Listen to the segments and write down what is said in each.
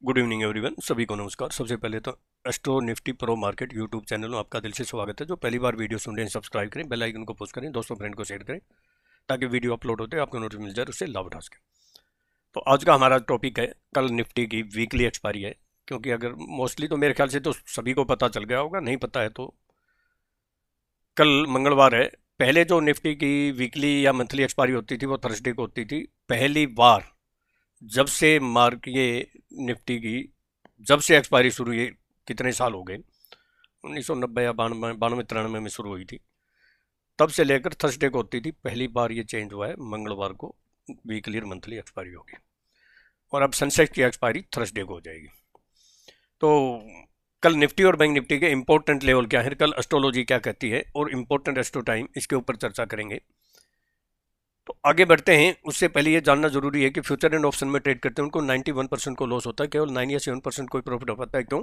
Good evening everyone, सभी को नमस्कार। सबसे पहले तो astro Nifty pro market YouTube channel में आपका दिल से स्वागत है। जो पहली बार वीडियो सुन रहे हैं सब्सक्राइब करें, बेल आइकन को पोस्ट करें, दोस्तों फ्रेंड को शेयर करें ताकि वीडियो अपलोड होते हैं आपको नोटिस मिल जाए, उससे लाभ उठा सकें। तो आज का हमारा टॉपिक है कल निफ्टी की वीकली एक्सपायरी है। क्योंकि अगर मोस्टली तो मेरे ख्याल से तो सभी को पता चल गया होगा, नहीं पता है तो कल मंगलवार है। पहले जो निफ्टी की वीकली या मंथली एक्सपायरी होती थी वो थर्सडे को होती थी। पहली बार जब से मार्क ये निफ्टी की जब से एक्सपायरी शुरू हुई, कितने साल हो गए, 1990 या 92 93 में शुरू हुई थी, तब से लेकर थर्सडे को होती थी। पहली बार ये चेंज हुआ है, मंगलवार को वीकली और मंथली एक्सपायरी होगी। और अब सेंसेक्स की एक्सपायरी थर्सडे को हो जाएगी। तो कल निफ्टी और बैंक निफ्टी के इंपॉर्टेंट लेवल क्या है, कल एस्ट्रोलॉजी क्या कहती है और इंपॉर्टेंट एस्ट्रो टाइम, इसके ऊपर चर्चा करेंगे। तो आगे बढ़ते हैं। उससे पहले ये जानना जरूरी है कि फ्यूचर एंड ऑप्शन में ट्रेड करते हैं उनको 91% को लॉस होता है, केवल 9 या 7% कोई प्रॉफिट हो पाता है। क्यों?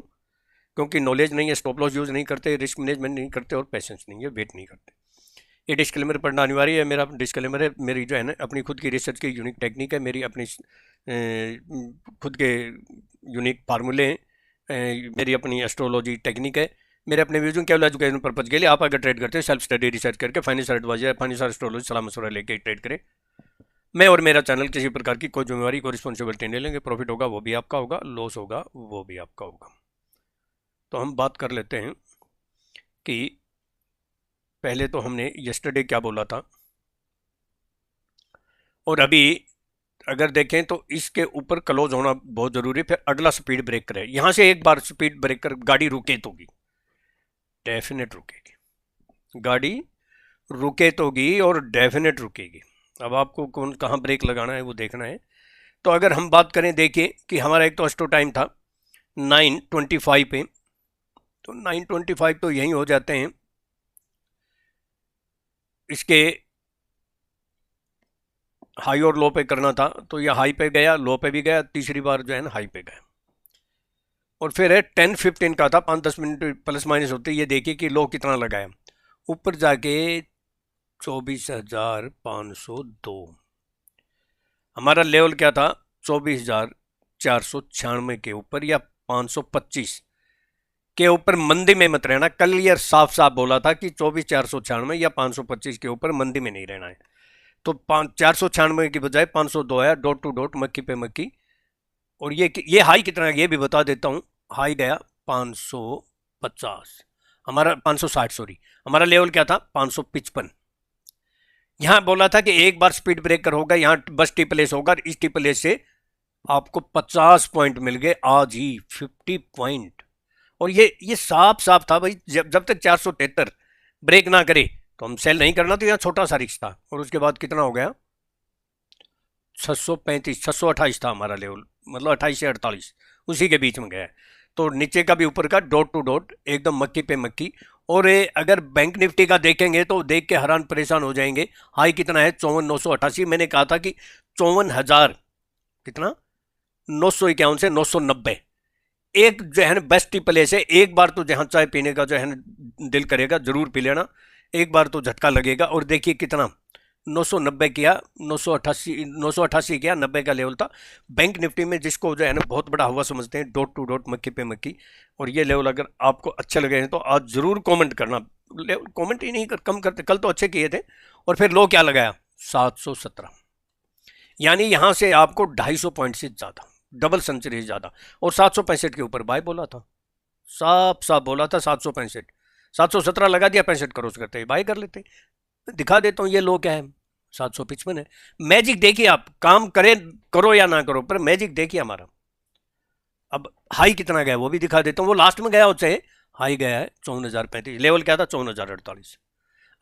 क्योंकि नॉलेज नहीं है, स्टॉप लॉस यूज नहीं करते, रिस्क मैनेजमेंट नहीं करते और पेशेंस नहीं है, वेट नहीं करते। ये डिस्क्लेमर पढ़ना अनिवार्य है। मेरा डिस्क्लेमर है, मेरी जो है ना अपनी खुद की रिसर्च की यूनिक टेक्निक है, मेरी अपनी खुद के यूनिक फार्मूले हैं, मेरी अपनी एस्ट्रोलॉजी टेक्निक है, मेरे अपने व्यूज केवल एजुकेशन पर्पज के लिए। आप अगर ट्रेड करते हैं सेल्फ स्टडी रिसर्च करके फाइनेंशियल एडवाइजर, फाइनेंशियल एस्ट्रोलॉजी सलाह मशवरा लेके ट्रेड करें। मैं और मेरा चैनल किसी प्रकार की कोई जिम्मेवारी, कोई रिस्पॉन्सिबिलिटी नहीं लेंगे। प्रॉफिट होगा वो भी आपका होगा, लॉस होगा वो भी आपका होगा। तो हम बात कर लेते हैं कि पहले तो हमने यस्टरडे क्या बोला था और अभी अगर देखें तो इसके ऊपर क्लोज होना बहुत जरूरी है। फिर अगला स्पीड ब्रेकर है, यहां से एक बार स्पीड ब्रेकर गाड़ी रुके तो डेफिनेट रुकेगी, गाड़ी रुके तोगी और डेफिनेट रुकेगी। अब आपको कौन कहाँ ब्रेक लगाना है वो देखना है। तो अगर हम बात करें, देखिए कि हमारा एक तो एस्ट्रो टाइम था 9:25 पे, तो 9:25 तो यहीं हो जाते हैं। इसके हाई और लो पे करना था तो यह हाई पे गया, लो पे भी गया, तीसरी बार जो है ना हाई पे गया। और फिर है 10:15 का था, 5-10 मिनट प्लस माइनस होते। ये देखिए कि लो कितना लगाया, ऊपर जाके 24,502। हमारा लेवल क्या था, 24,496 के ऊपर या 525 के ऊपर। मंदी में मत रहना। कल ये साफ साफ बोला था कि 24,496 या 525 के ऊपर मंदी में नहीं रहना है। तो 496 की बजाय 502 है, डॉट टू डॉट, मक्खी पे मक्खी। और ये हाई कितना है ये भी बता देता हूं। हाई गया 550, हमारा 560 सॉरी। हमारा लेवल क्या था 555। यहां बोला था कि एक बार स्पीड ब्रेकर होगा, यहां बस टी प्लेस होगा, इस टी प्लेस से आपको 50 पॉइंट मिल गए आज ही, 50 पॉइंट। और ये साफ साफ था भाई, जब तक 473 ब्रेक ना करे तो हम सेल नहीं करना। तो यह छोटा सा रिस्क था। और उसके बाद कितना हो गया, 635 628 था हमारा लेवल, मतलब 28 से 48 उसी के बीच में गया। तो नीचे का भी ऊपर का डॉट टू डॉट एकदम मक्की पे मक्की। और अगर बैंक निफ्टी का देखेंगे तो देख के हैरान परेशान हो जाएंगे। हाई कितना है 54,988। मैंने कहा था कि 54,000 कितना 951 से 990 एक जो है ना बेस्ट प्लेस है। एक बार तो जहां चाय पीने का जो है ना दिल करेगा जरूर पी लेना, एक बार तो झटका लगेगा। और देखिए कितना 990 किया, 988 किया, 90 का लेवल था। बैंक निफ्टी में जिसको जो है ना बहुत बड़ा हुआ समझते हैं, डॉट टू डॉट मक्खी पे मक्खी। और ये लेवल अगर आपको अच्छे लगे हैं तो आज जरूर कमेंट करना। कमेंट ही नहीं कम करते, कल तो अच्छे किए थे। और फिर लो क्या लगाया 717, यानी यहां से आपको 250 पॉइंट से ज्यादा, डबल सेंचुरी ज्यादा। और 765 के ऊपर बाय बोला था, साफ साफ बोला था 765। 717 लगा दिया, 65 क्रॉस करते बाय कर लेते। दिखा देता हूं ये लो क्या है, 755 है। मैजिक देखिए, आप काम करें करो या ना करो, पर मैजिक देखिए हमारा। अब हाई कितना गया वो भी दिखा देता हूं, वो लास्ट में गया उससे हाई गया है 54,035। लेवल क्या था 54,048।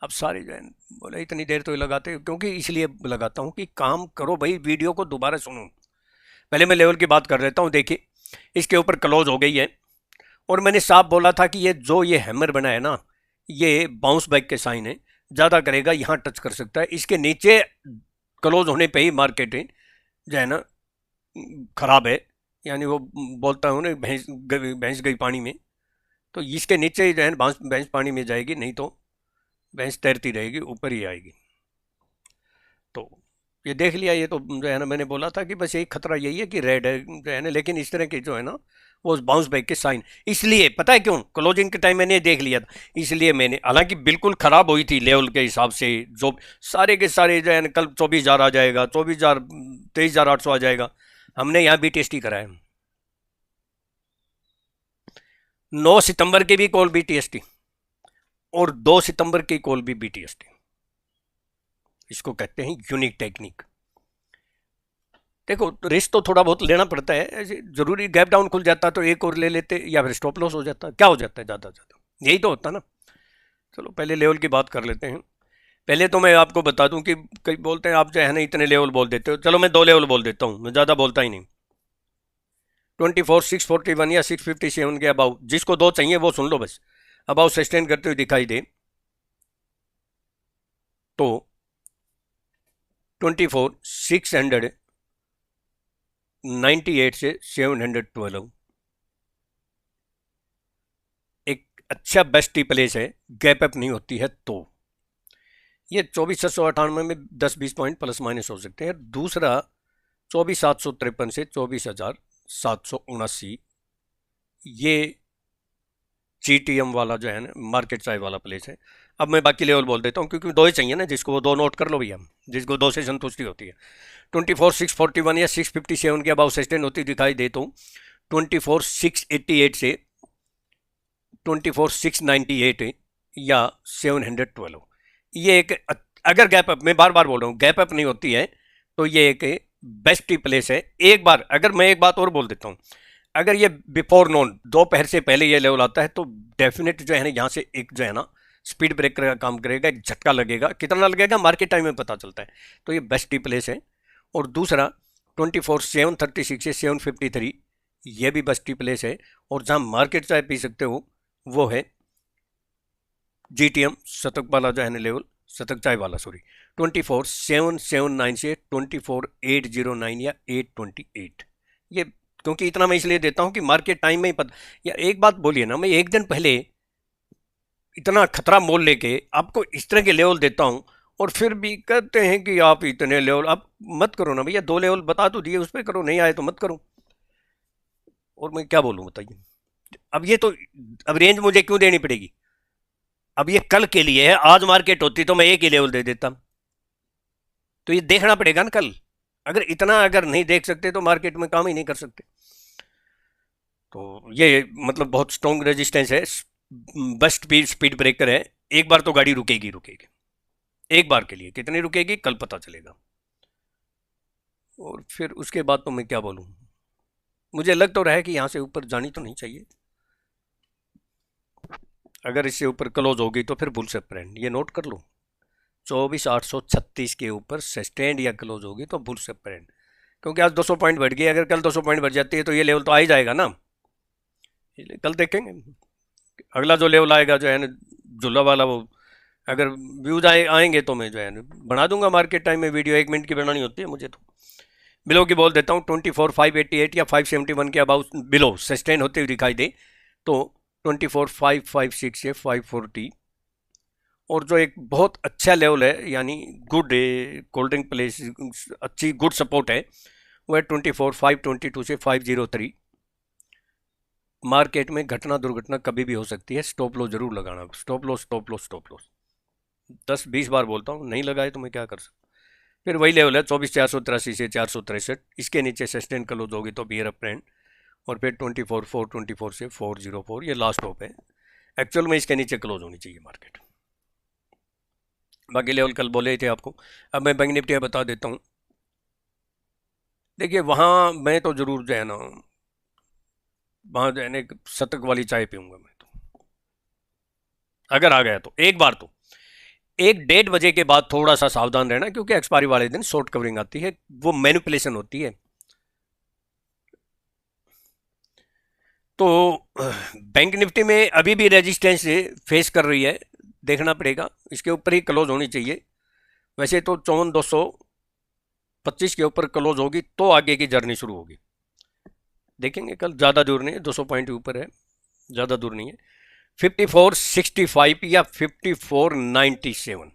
अब सारे जो है बोले इतनी देर तो लगाते, क्योंकि इसलिए लगाता हूं कि काम करो भाई, वीडियो को दोबारा सुनो। पहले मैं लेवल की बात कर लेता हूं। देखिए इसके ऊपर क्लोज हो गई है। और मैंने साफ बोला था कि ये हैमर बना है ना, ये बाउंस बैक के साइन है, ज़्यादा करेगा यहाँ टच कर सकता है। इसके नीचे क्लोज होने पे ही मार्केट जो है ना खराब है, यानी वो बोलता हूँ ना भैंस गई पानी में। तो इसके नीचे ही जो है भैंस पानी में जाएगी, नहीं तो भैंस तैरती रहेगी, ऊपर ही आएगी। तो ये देख लिया, ये तो जो है ना मैंने बोला था कि बस यही खतरा यही है कि रेड है जो है ना, लेकिन इस तरह के जो है ना वो बाउंस बैक के साइन, इसलिए पता है क्यों, क्लोजिंग के टाइम मैंने देख लिया था, इसलिए मैंने, हालांकि बिल्कुल खराब हुई थी लेवल के हिसाब से, जो सारे के सारे जो है ना कल 24,000 आ जाएगा, 24,000, 23,800 आ जाएगा, हमने यहाँ भी टेस्ट ही कराया। 9 सितंबर के भी कॉल BTST और 2 सितंबर की कॉल भी BTST, इसको कहते हैं यूनिक टेक्निक। देखो रिस्क तो थोड़ा बहुत लेना पड़ता है, ऐसे जरूरी गैप डाउन खुल जाता तो एक और ले लेते, या फिर स्टॉप लॉस हो जाता, क्या हो जाता है ज़्यादा ज़्यादा, यही तो होता ना। चलो पहले लेवल की बात कर लेते हैं। पहले तो मैं आपको बता दूं कि कई बोलते हैं आप जो है ना इतने लेवल बोल देते हो, चलो मैं 2 लेवल बोल देता हूँ, मैं ज़्यादा बोलता ही नहीं। 24,641 या 657 के अबाउ, जिसको 2 चाहिए वो सुन लो बस, अबाउ सस्टेन करते हुए दिखाई दे तो 24,698 से 712 एक अच्छा बेस्ट प्लेस है, गैप अप नहीं होती है तो। ये 24,698 में 10-20 पॉइंट प्लस माइनस हो सकते हैं। दूसरा 24,753 से 24,779, ये GTM वाला जो है ना मार्केट साइज वाला प्लेस है। अब मैं बाकी लेवल बोल देता हूँ क्योंकि 2 ही चाहिए ना, जिसको वो 2 नोट कर लो भैया, जिसको 2 से संतुष्टि होती है। 24,641 या 657 के अबाउ सस्टेन होती दिखाई दे तो 24,688 से 24,698 या 712, ये एक, अगर गैप अप, मैं बार बार बोल रहा हूँ गैप अप नहीं होती है तो ये एक बेस्ट प्लेस है। एक बार अगर मैं एक बात और बोल देता हूँ, अगर ये बिफोर नॉन, दोपहर से पहले ये लेवल आता है तो डेफिनेट जो है ना यहाँ से एक जो है ना स्पीड ब्रेकर का काम करेगा, एक झटका लगेगा, कितना लगेगा मार्केट टाइम में पता चलता है, तो ये बेस्ट प्लेस है। और दूसरा 24,736 से 753, ये भी बेस्ट प्लेस है। और जहाँ मार्केट चाय पी सकते हो वो है GTM शतक वाला जो है ना लेवल, शतक चाय वाला सॉरी, 24,779 से 24,809 या 828, ये क्योंकि इतना मैं इसलिए देता हूं कि मार्केट टाइम में ही पता। या एक बात बोलिए ना, मैं एक दिन पहले इतना खतरा मोल लेके आपको इस तरह के लेवल देता हूं और फिर भी कहते हैं कि आप इतने लेवल, आप मत करो ना भैया, 2 लेवल बता तो दिए, उस पर करो, नहीं आए तो मत करो, और मैं क्या बोलूं बताइए। अब ये तो, अब रेंज मुझे क्यों देनी पड़ेगी, अब ये कल के लिए है, आज मार्केट होती तो मैं एक ही लेवल दे देता, तो ये देखना पड़ेगा ना कल, अगर इतना अगर नहीं देख सकते तो मार्केट में काम ही नहीं कर सकते। तो ये मतलब बहुत स्ट्रॉन्ग रेजिस्टेंस है, बेस्ट स्पीड ब्रेकर है, एक बार तो गाड़ी रुकेगी रुकेगी, एक बार के लिए, कितनी रुकेगी कल पता चलेगा। और फिर उसके बाद तो मैं क्या बोलूं, मुझे लग तो रहा है कि यहां से ऊपर जानी तो नहीं चाहिए, अगर इससे ऊपर क्लोज होगी तो फिर बुल सेपरेंट, ये नोट कर लो, 24,836 के ऊपर सस्टेंड या क्लोज होगी तो बुल सेपरेंट, क्योंकि आज 200 पॉइंट बढ़ गई, अगर कल 200 पॉइंट बढ़ जाती है तो ये लेवल तो आ ही जाएगा ना, कल देखेंगे अगला जो लेवल आएगा जो है ना झुल्ला वाला, वो अगर व्यूज आएंगे तो मैं जो है बना दूंगा मार्केट टाइम में वीडियो, 1 मिनट की बनानी होती है मुझे तो। बिलो की बोल देता हूँ 24,588 या 571 के अबाउट बिलो सस्टेन होते हुए दिखाई दे तो 24,556 से 540, और जो एक बहुत अच्छा लेवल है यानी गुड कोल्डिंग प्लेस, अच्छी गुड सपोर्ट है, वो है 24,522 से 503। मार्केट में घटना दुर्घटना कभी भी हो सकती है, स्टॉप लॉस जरूर लगाना, stop loss stop loss stop loss, 10-20 बार बोलता हूँ, नहीं लगाए तो मैं क्या कर सकता। फिर वही लेवल है 24,483 से 463, इसके नीचे सस्टेन क्लोज होगी तो बियर अप ट्रेंड, और फिर 24,424 से 404, ये लास्ट टॉप है, एक्चुअल में इसके नीचे क्लोज होनी चाहिए मार्केट। बाकी लेवल कल बोले थे आपको, अब मैं बैंक निफ्टी बता देता हूँ। देखिए वहाँ मैं तो जरूर जो है ना, वहाँ जो है ना शतक वाली चाय पीऊँगा मैं तो, अगर आ गया तो एक बार तो 1-1:30 बजे के बाद थोड़ा सा सावधान रहना, क्योंकि एक्सपायरी वाले दिन शॉर्ट कवरिंग आती है, वो मैनिपुलेशन होती है। तो बैंक निफ्टी में अभी भी रेजिस्टेंस फेस कर रही है, देखना पड़ेगा, इसके ऊपर ही क्लोज होनी चाहिए। वैसे तो 54,225 के ऊपर क्लोज होगी तो आगे की जर्नी शुरू होगी, देखेंगे कल, ज़्यादा दूर नहीं है, 200 पॉइंट के ऊपर है, ज़्यादा दूर नहीं है। 54,65 या 54,97,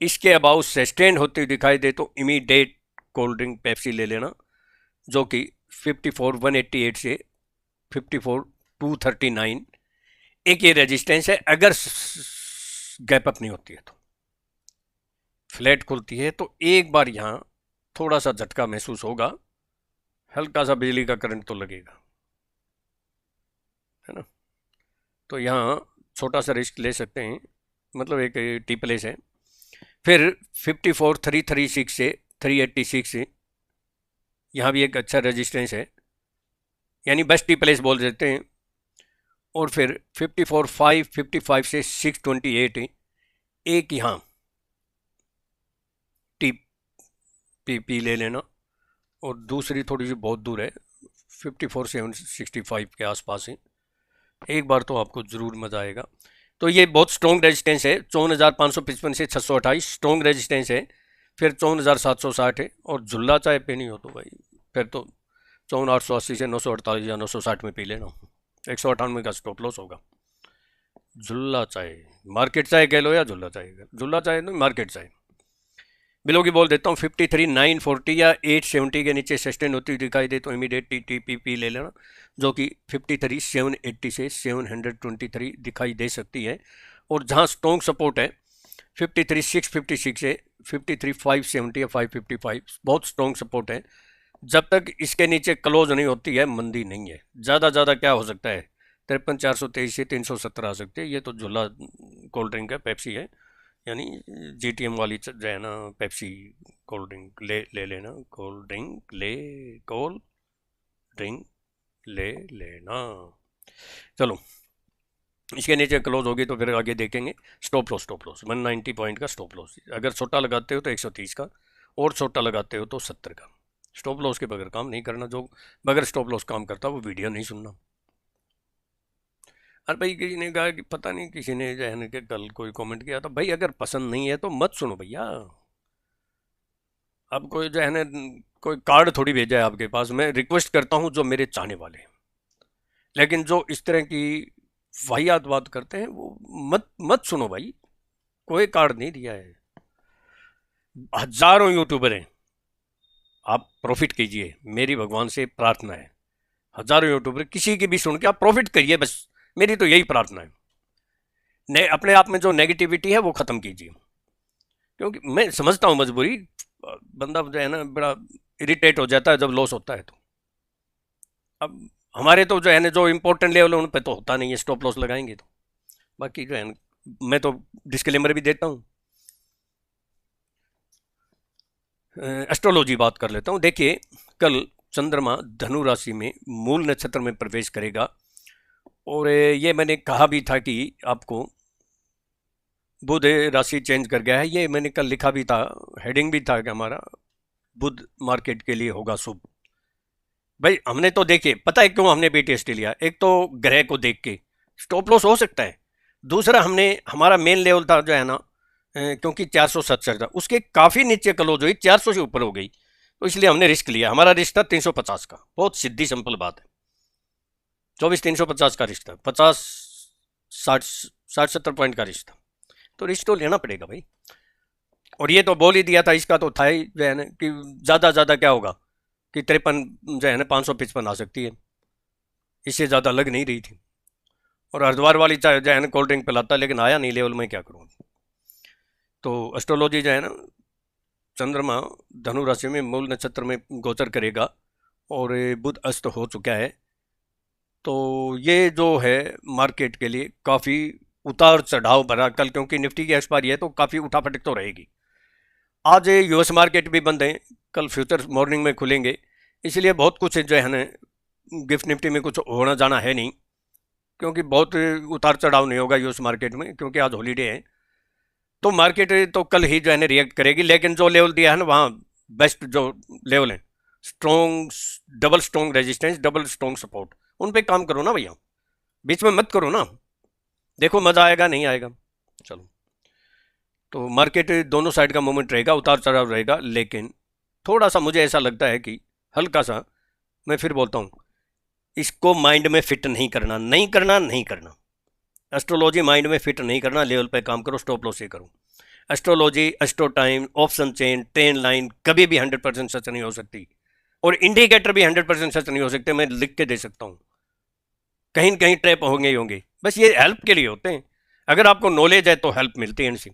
इसके अबाउ सस्टेन होती हुई दिखाई दे तो इमीडिएट कोल्ड ड्रिंक पेप्सी ले लेना, जो कि 54,188 से 54,239 एक ये रेजिस्टेंस है। अगर गैप अप नहीं होती है तो फ्लैट खुलती है तो एक बार यहाँ थोड़ा सा झटका महसूस होगा, हल्का सा बिजली का करंट तो लगेगा, है ना। तो यहाँ छोटा सा रिस्क ले सकते हैं, मतलब एक टी प्लेस है। फिर 54,336 से 386 यहाँ भी एक अच्छा रेजिस्टेंस है, यानी बेस्ट टी प्लेस बोल देते हैं। और फिर 54,555 से 628 एक यहाँ टी पी ले लेना, और दूसरी थोड़ी सी बहुत दूर है 54,765 के आसपास है। एक बार तो आपको ज़रूर मज़ा आएगा। तो ये बहुत स्ट्रॉन्ग रेजिस्टेंस है, 54,555 से 628 स्ट्रॉन्ग रेजिस्टेंस है। फिर 54,760 है, और झुल्ला चाय पे नहीं हो तो भाई फिर तो 54,880 से 948 या 960 में पी लेना, 198 का स्टॉप लॉस होगा। झुल्ला चाय, मार्केट चाय कह लो या झुल्ला चाय, झुल्ला चाय नहीं मार्केट चाय। बिलो की बोल देता हूँ 53,940 या 870 के नीचे सस्टेन होती हुई दिखाई दे तो इमीडिएट टीपीपी ले लेना, जो कि 53,780 से 723 दिखाई दे सकती है। और जहाँ स्ट्रॉन्ग सपोर्ट है 53,656 से 53,570 या 555 बहुत स्ट्रॉन्ग सपोर्ट है। जब तक इसके नीचे क्लोज नहीं होती है मंदी नहीं है। ज़्यादा क्या हो सकता है, 53,423 से 317 आ सकते हैं। ये तो झुल्ला कोल्ड ड्रिंक है, पेप्सी है, यानी जीटीएम वाली जो है ना पेप्सी कोल्ड ड्रिंक ले लेना, कोल्ड ड्रिंक ले लेना। चलो इसके नीचे क्लोज होगी तो फिर आगे देखेंगे। स्टॉप लॉस 190 पॉइंट का स्टॉप लॉस, अगर छोटा लगाते हो तो 130 का, और छोटा लगाते हो तो 70 का। स्टॉप लॉस के बगैर काम नहीं करना, जो बगैर स्टॉप लॉस काम करता वो वीडियो नहीं सुनना। और भाई किसी ने कहा कि पता नहीं, किसी ने जो है ना कि कल कोई कमेंट किया था, भाई अगर पसंद नहीं है तो मत सुनो भैया। अब कोई जो है ना कोई कार्ड थोड़ी भेजा है आपके पास, मैं रिक्वेस्ट करता हूँ जो मेरे चाहने वाले हैं, लेकिन जो इस तरह की वाहियात बात करते हैं वो मत सुनो भाई। कोई कार्ड नहीं दिया है, हजारों यूट्यूबर हैं, आप प्रॉफिट कीजिए, मेरी भगवान से प्रार्थना है। हजारों यूट्यूबर किसी की भी सुन के आप प्रॉफिट करिए, बस मेरी तो यही प्रार्थना है। अपने आप में जो नेगेटिविटी है वो ख़त्म कीजिए, क्योंकि मैं समझता हूँ मजबूरी, बंदा जो है ना बड़ा इरिटेट हो जाता है जब लॉस होता है। तो अब हमारे तो जो है ना जो इम्पोर्टेंट लेवल है उन पर तो होता नहीं है, स्टॉप लॉस लगाएंगे तो। बाकी जो है मैं तो डिस्क्लेमर भी देता हूँ। एस्ट्रोलॉजी बात कर लेता हूँ। देखिए कल चंद्रमा धनु राशि में मूल नक्षत्र में प्रवेश करेगा, और ये मैंने कहा भी था कि आपको बुध राशि चेंज कर गया है, ये मैंने कल लिखा भी था, हेडिंग भी था कि हमारा बुध मार्केट के लिए होगा शुभ। भाई हमने तो देखे, पता है क्यों हमने BTST लिया, एक तो ग्रह को देख के स्टॉप लॉस हो सकता है, दूसरा हमारा मेन लेवल था जो है ना क्योंकि 467 था, उसके काफ़ी नीचे क्लोज हुई, 400 से ऊपर हो गई, तो इसलिए हमने रिस्क लिया। हमारा रिस्क था 350 का, बहुत सीधी सिंपल बात है, 24,350 का रिस्क था, 60-70 पॉइंट का रिस्क था, तो रिस्क तो लेना पड़ेगा भाई। और ये तो बोल ही दिया था, इसका तो था ही जो है ना कि ज़्यादा क्या होगा कि 53 जो है ना 555 आ सकती है, इससे ज़्यादा लग नहीं रही थी। और हरिद्वार वाली चाहे जो है ना कोल्ड ड्रिंक पिलाता, लेकिन आया नहीं लेवल में, क्या करूँ। तो एस्ट्रोलॉजी जो है ना चंद्रमा धनु राशि में मूल नक्षत्र में गोचर करेगा, और बुध अस्त हो चुका है, तो ये जो है मार्केट के लिए काफ़ी उतार चढ़ाव भरा कल, क्योंकि निफ्टी की एक्सपायरी है तो काफ़ी उठापटक तो रहेगी। आज यूएस मार्केट भी बंद है, कल फ्यूचर मॉर्निंग में खुलेंगे, इसलिए बहुत कुछ जो है ना गिफ्ट निफ्टी में कुछ होना जाना है नहीं, क्योंकि बहुत उतार चढ़ाव नहीं होगा यूएस मार्केट में, क्योंकि आज हॉलीडे है। तो मार्केट तो कल ही जो है ना रिएक्ट करेगी, लेकिन जो लेवल दिया है ना वहाँ बेस्ट जो लेवल है, strong double strong resistance, double strong support, उन पे काम करो ना भैया, बीच में मत करो ना, देखो मज़ा आएगा नहीं आएगा। चलो तो मार्केट दोनों साइड का मूवमेंट रहेगा, उतार चढ़ाव रहेगा, लेकिन थोड़ा सा मुझे ऐसा लगता है कि हल्का सा, मैं फिर बोलता हूँ, इसको माइंड में फिट नहीं करना। एस्ट्रोलॉजी माइंड में फिट नहीं करना, लेवल पे काम करो, स्टॉप लॉस से करो। Astrology, astro time, option chain, train line कभी भी 100% सच नहीं हो सकती, और इंडिकेटर भी 100% सच नहीं हो सकते। मैं लिख के दे सकता हूँ, कहीं न कहीं ट्रैप होंगे ही होंगे। बस ये हेल्प के लिए होते हैं। अगर आपको नॉलेज है तो हेल्प मिलती है इनसे।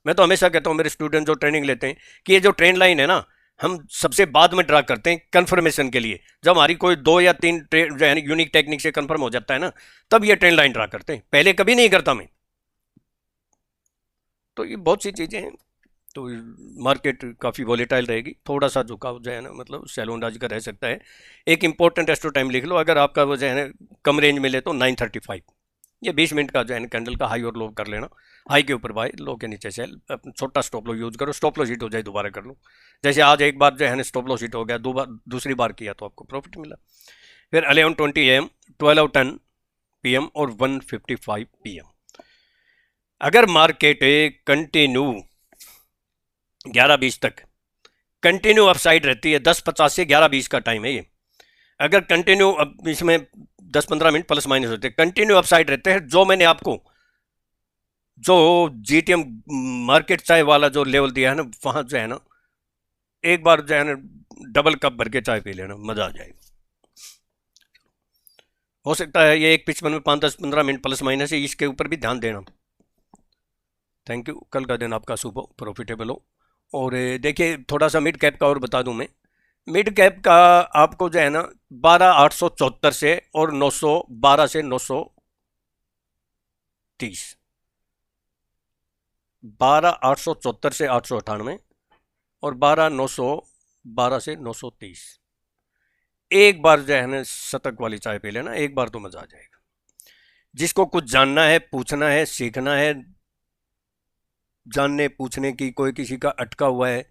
मैं तो हमेशा कहता हूँ मेरे स्टूडेंट जो ट्रेनिंग लेते हैं कि ये जो ट्रेन लाइन है ना, हम सबसे बाद में ड्रा करते हैं कंफर्मेशन के लिए। जब हमारी कोई 2 या 3 जो है यूनिक टेक्निक से कंफर्म हो जाता है ना, तब ये ट्रेन लाइन ड्रा करते हैं, पहले कभी नहीं करता मैं। तो ये बहुत सी चीज़ें हैं। तो मार्केट काफ़ी वॉलेटाइल रहेगी, थोड़ा सा झुकाव जो है ना मतलब सेल होल्ड आज का रह सकता है। एक इंपॉर्टेंट एस्ट्रो टाइम लिख लो, अगर आपका वो जो है ना कम रेंज में ले तो 9:35, ये 20 मिनट का जो है ना कैंडल का हाई और लो कर लेना। हाई के ऊपर बाय, लो के नीचे सेल। छोटा स्टॉप लो यूज करो, स्टॉप लॉस हिट हो जाए दोबारा कर लो। जैसे आज एक बार जो है ना स्टॉप लॉस हिट हो गया, दूसरी बार किया तो आपको प्रॉफिट मिला। फिर 11:20 AM, 12:10 PM और 1:55 PM। अगर मार्केट कंटिन्यू 11:20 तक कंटिन्यू अपसाइड रहती है, 10:50 से 11:20 का टाइम है ये। अगर कंटिन्यू अब इसमें 10-15 मिनट प्लस माइनस होते हैं, कंटिन्यू अपसाइड रहते हैं, जो मैंने आपको जो जीटीएम मार्केट चाय वाला जो लेवल दिया है ना, वहां जो है ना एक बार जो है ना डबल कप भर के चाय पी लेना, मजा आ जाएगा। हो सकता है ये एक पिच में 5-10-15 मिनट प्लस माइनस है, इसके ऊपर भी ध्यान देना। Thank you. कल का दिन आपका शुभ हो, प्रॉफिटेबल हो। और देखिए थोड़ा सा मिड कैप का और बता दूं मैं। मिड कैप का आपको जो है ना 12,874 से और 912 से 930, 12,874 से 898 और 12,912 से 930। एक बार जो है ना शतक वाली चाय पी लेना, एक बार तो मजा आ जाएगा। जिसको कुछ जानना है, पूछना है, सीखना है, जानने पूछने की कोई किसी का अटका हुआ है,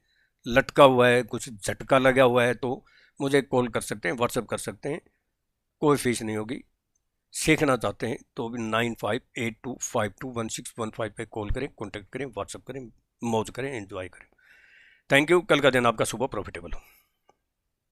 लटका हुआ है, कुछ झटका लगा हुआ है, तो मुझे कॉल कर सकते हैं, व्हाट्सएप कर सकते हैं, कोई फीस नहीं होगी। सीखना चाहते हैं तो भी 9582521615 पे कॉल करें, कॉन्टैक्ट करें, व्हाट्सएप करें, मौज करें, एंजॉय करें। Thank you. कल का दिन आपका सुबह प्रॉफिटेबल हो।